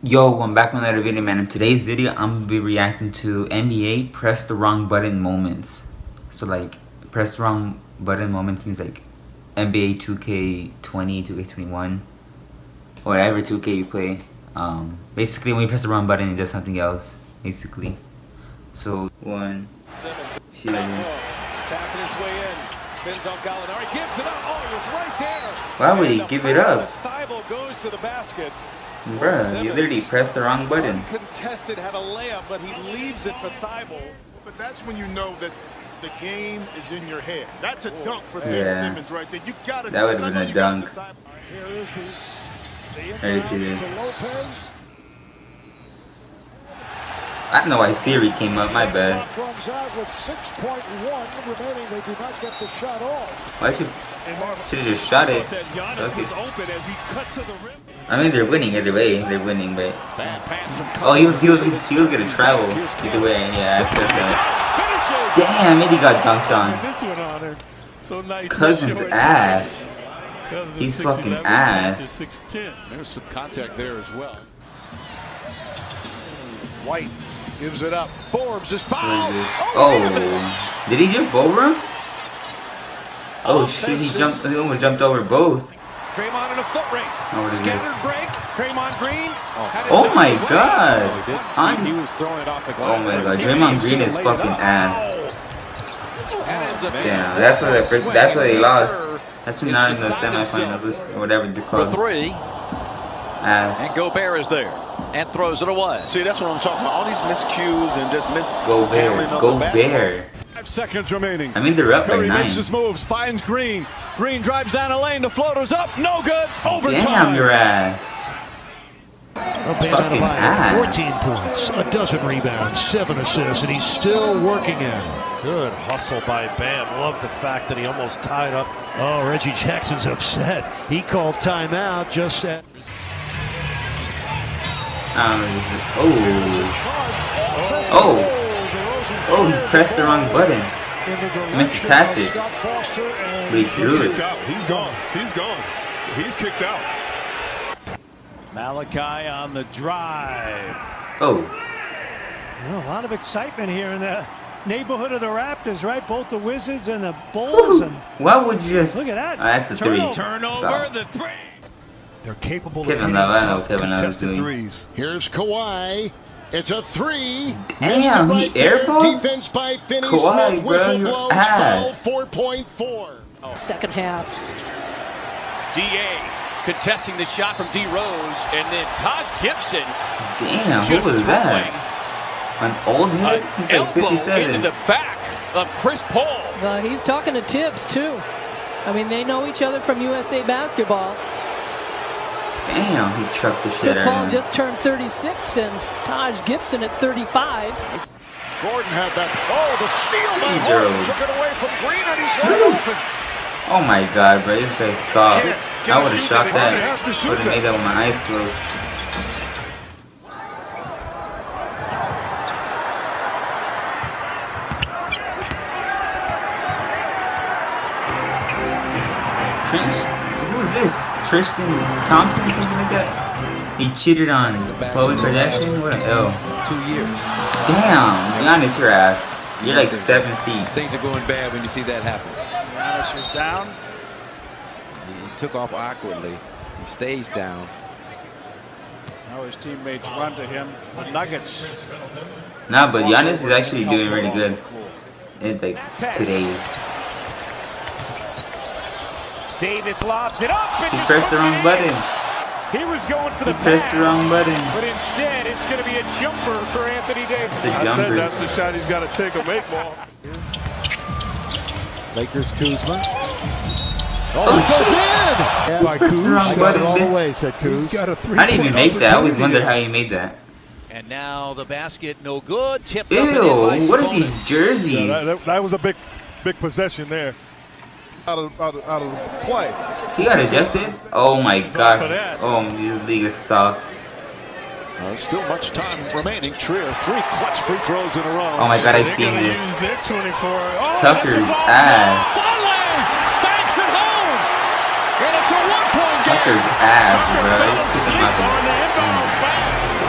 Yo, I'm back with another video, man. In today's video, I'm gonna be reacting to NBA press the wrong button moments. So like, press the wrong button moments means like NBA 2K20, 2K21, whatever 2K you play. Basically, when you press the wrong button, it does something else. Basically. So 1, 2. Tapping his way in. Spins on Gallinari. Gives it up. Oh, he was right there. Why would he give it up? Thibault goes to the basket. Bruh, you literally pressed the wrong button. Uncontested, had a layup, but he leaves it for Thibault. But that's when you know that the game is in your head. That's a dunk for Ben Simmons right there. You gotta. That would have been a dunk. Here is the Ready to see this. Lopez. I don't know why Siri came up, my bad. Runs out with 6.1 remaining. They do not get the shot off. Why'd you? Should have just shot it. Okay. I mean, they're winning either way. They're winning, but oh, he was gonna travel either way. Yeah, after that. Damn, and he got dunked on. Cousins ass. He's fucking ass. There's some contact there as well. White gives it up. Forbes is fouled. Oh, did he jump over him? Oh shit, he almost jumped over both. Draymond in a foot race. Scattered break. Draymond Green. Oh my god. He was throwing it off the glass. Oh my god, Draymond Green is fucking ass. Damn, that's why they lost. That's why not in the semifinals or whatever they call it. For three. Ass. And Gobert is there and throws it away. See, that's what I'm talking about. All these miscues and just Gobert. 5 seconds remaining. I mean, they're up by Curry 9. makes his moves, finds Green. Green drives down a lane. The floater's up. No good. Overtime. Damn your ass. Fucking ass. 14 points, a dozen rebounds, 7 assists, and he's still working at it. Good hustle by Bam. Love the fact that he almost tied up. Oh, Reggie Jackson's upset. He called timeout just at. Oh, he pressed the wrong button. He meant to pass it, but he threw it. He's gone. He's gone. He's kicked out. Malachi on the drive. Oh. Well, a lot of excitement here in the neighborhood of the Raptors, right? Both the Wizards and the Bulls. And why would you just? look at that. At the 3. Turnover, the 3. They're capable Kevin of Love, I know tough Kevin Love is contested doing. threes. Here's Kawhi. It's a 3. Damn, he airball? Defense by Finney Kawhi, Smith. bro, Whistle your blows. ass. Foul 4.4. Second half. D.A. contesting the shot from D. Rose, and then Taj Gibson. Damn, who was that? An old head? He's like Elbow 57. into the back of Chris Paul. He's talking to Tibbs, too. I mean, they know each other from USA Basketball. Damn, he trucked the shit Chris out Paul of him. just turned 36, and Taj Gibson at 35. Gordon had that. Oh, the steal by Girl. Horton. Took it away from Green, and he's wide open. Oh my god, bro, this guy's soft. I would have shot that. Has to shoot Would have made that with my eyes closed. Who's this? Tristan Thompson, something like that? He cheated on Khloe Kardashian? What an L. 2 years. Damn, Giannis, your ass. You're like 7 feet. Things are going bad when you see that happen. Giannis is down. He took off awkwardly. He stays down. Now his teammates run to him. The Nuggets. Nah, but Giannis is actually doing really good. It's like today. Davis lobs it up. He pressed the wrong button. He was going for the He pressed the wrong button. But instead, it's going to be a jumper for Anthony Davis. It's a jumper. That's the shot he's got to take or make ball. Lakers Kuzma. Oh, Goes in! By Pressed the wrong button. all the way, said Kuz. I didn't even make that. I always wondered how he made that. And now the basket no good. Tipped Ew, up and in by what are Sabonis. these jerseys? Yeah, that was a big possession there. Out of play. He got ejected? Oh my god. Oh, this league is soft. Still much time remaining. Trier, 3 clutch free throws in a row. Oh my god, I seen this. Oh, Tucker's ass. Banks it home. And it's a 1-point game. Tucker's ass, bro. He's kicking him out the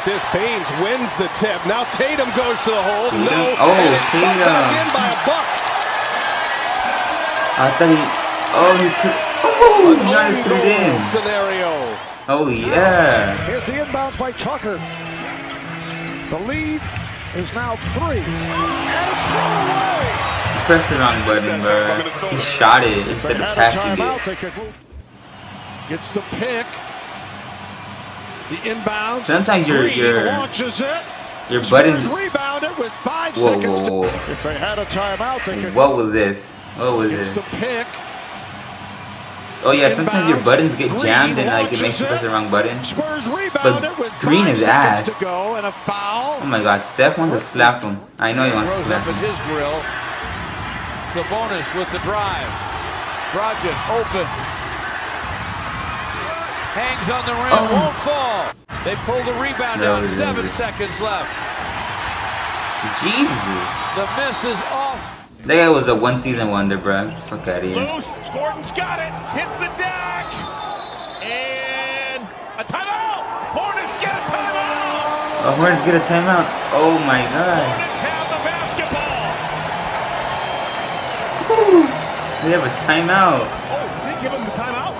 about this? Baines wins the tip. Now Tatum goes to the hole. Tatum? No. Oh, and it's Tatum. put back in by a buck. I thought he. Oh, he put. Oh, Giannis put it in. Scenario. Oh yeah. Here's the inbounds by Tucker. The lead is now 3. And it's thrown away. He pressed the wrong button, bro. He shot it instead of passing it. Gets the pick. The inbounds. Sometimes your launches it. your buttons. Rebounded with 5 Whoa, seconds. whoa, whoa. If they had a timeout, they could. What was this? What was Gets this? the pick. Oh yeah, sometimes your buttons get jammed and like it makes you press the wrong button. Spurs rebounded with Green 5 is seconds ass. to go and a foul. Oh my God, Steph wants to slap him. I know he wants to Rose slap up in him. his grill. Sabonis with the drive. Brogdon open. Hangs on the rim, won't fall. They pull the rebound down, 7 seconds left. Jesus. The miss is off. That guy was a one-season wonder, bro. Fuck out of here. Loose. Gordon's got it. Hits the deck. And a timeout. Hornets get a timeout. Oh, Hornets get a timeout. Oh my God. Hornets have the basketball. Woo. They have a timeout. Oh, did they give him the timeout?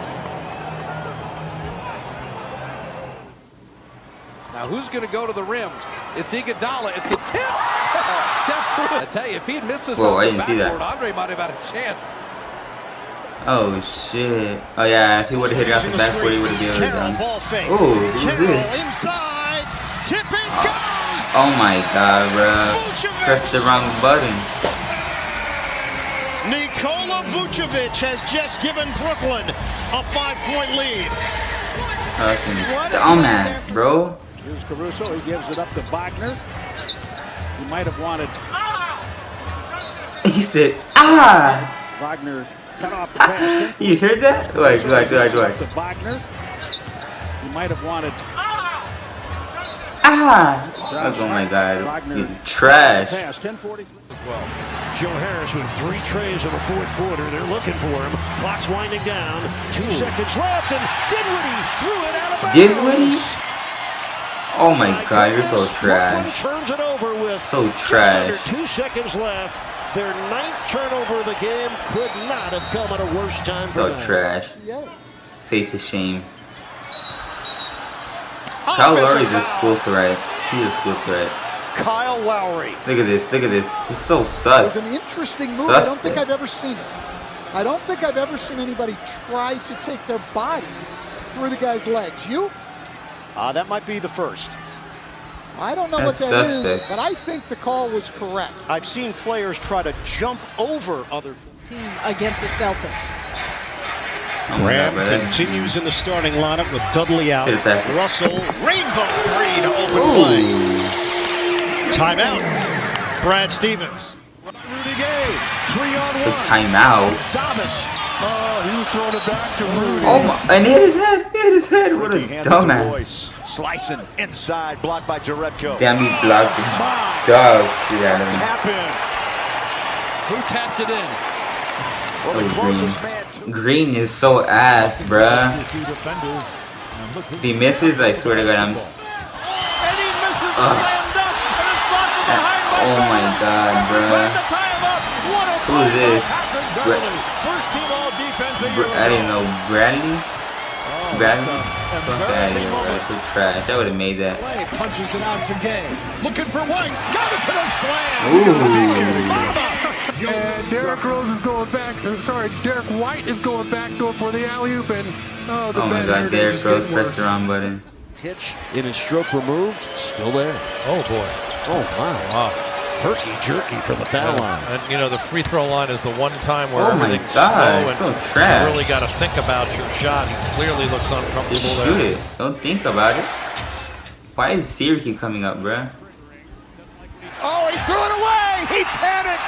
Now who's going to go to the rim? It's Iguodala. It's a tip. Steph threw it. I tell you, if he'd missed this Whoa, off I the didn't see that. backboard, Andre might have had a chance. Oh shit. Oh yeah, if he would have hit it off the backboard, he would have been able to dunk. Ball fake. Ooh, who's this? Inside. Tip it goes. Oh my God, bro. Pressed the wrong button. Nikola Vucevic has just given Brooklyn a 5-point lead. Fucking dumbass, bro. Here's Caruso. He gives it up to Wagner. He might have wanted He said, ah! Wagner cut off the pass. You heard that? Watch. To Wagner. He might have wanted. Ah! Oh my God. You trash. Pass 10:40 as well. Joe Harris with 3 trays in the 4th quarter. They're looking for him. Clock's winding down. 2 seconds left, and Dinwiddie threw it out of bounds. Dinwiddie? Oh my God, you're so Brooklyn trash. turns it over with So just trash. under 2 seconds left. Their 9th turnover of the game could not have come at a worse time for So them. trash. Face of shame. Kyle Lowry's a school threat. He's a school threat. Kyle Lowry. Look at this. Look at this. He's so It sus. was an interesting move. I don't Suspect. think I've ever seen it. I don't think I've ever seen anybody try to take their body through the guy's legs. You? That might be the first. I don't know That's what that is, suspect. but I think the call was correct. I've seen players try to jump over other. Team against the Celtics. Oh my God, bro. continues in the starting lineup with Dudley out. Should've passed it. Russell, rainbow 3 to open play. Timeout. Brad Stevens. Rudy Gay, 3-on-1. The timeout. Davis. He was throwing it back to Rudy. Oh my, and he hit his head. He hit his head. What a dumbass. Slicing inside, blocked by Jerebko. Damn, he blocked the dog shit out of him. Tap in. Who tapped it in? Well, the Oh, closest Green. man to Green is so ass, bruh. If he misses, I swear to God, I'm. And he misses the slam dunk. And it's blocked from behind by Oh my God, bruh. the timeout. What a Who is this? First team all defense. I didn't know. Bradley? Bradley? Fuck out of here, bro. So trash. I would have made that. Play punches it out to Gay. Looking for White. Got it to the slam. Ooh. And Derrick Rose is going back. Derek White is going backdoor for the alley-oop, and Oh my God, Derrick Rose pressed the wrong button. pitch in his stroke removed. Still there. Oh boy. Oh my. Wow. Herky-jerky from the foul line. And you know the free throw line is the one time where Oh my everything's God, slow and so trash. you really got to think about your shot. He clearly looks uncomfortable Just there. shoot it. Don't think about it. Why is Siri keep coming up, bruh? Oh, he threw it away. He panicked.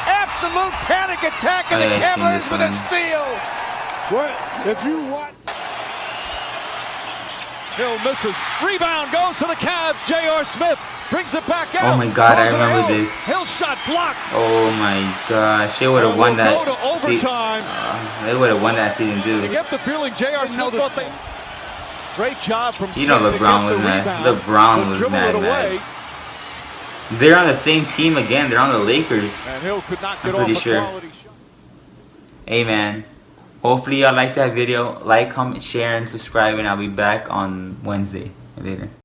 Absolute panic attack, and Oh, the yeah, I've seen Cavaliers this with a one. steal. What? If you want. Hill misses. Rebound goes to the Cavs. J.R. Smith brings it back out. Oh my God, I Throws it to remember Hill. this. Hill shot blocked. Oh my gosh, they would have won that. Go to overtime. They would have won that season You too. get the feeling J.R. Smith thought they. Great job from You know Smith to LeBron get was the mad. rebound, LeBron but was dribble mad, it away, They're on the same team again. They're on the Lakers. and Hill could not get I'm pretty off a sure. quality shot. Hey man, hopefully y'all like that video. Like, comment, share, and subscribe, and I'll be back on Wednesday. Later.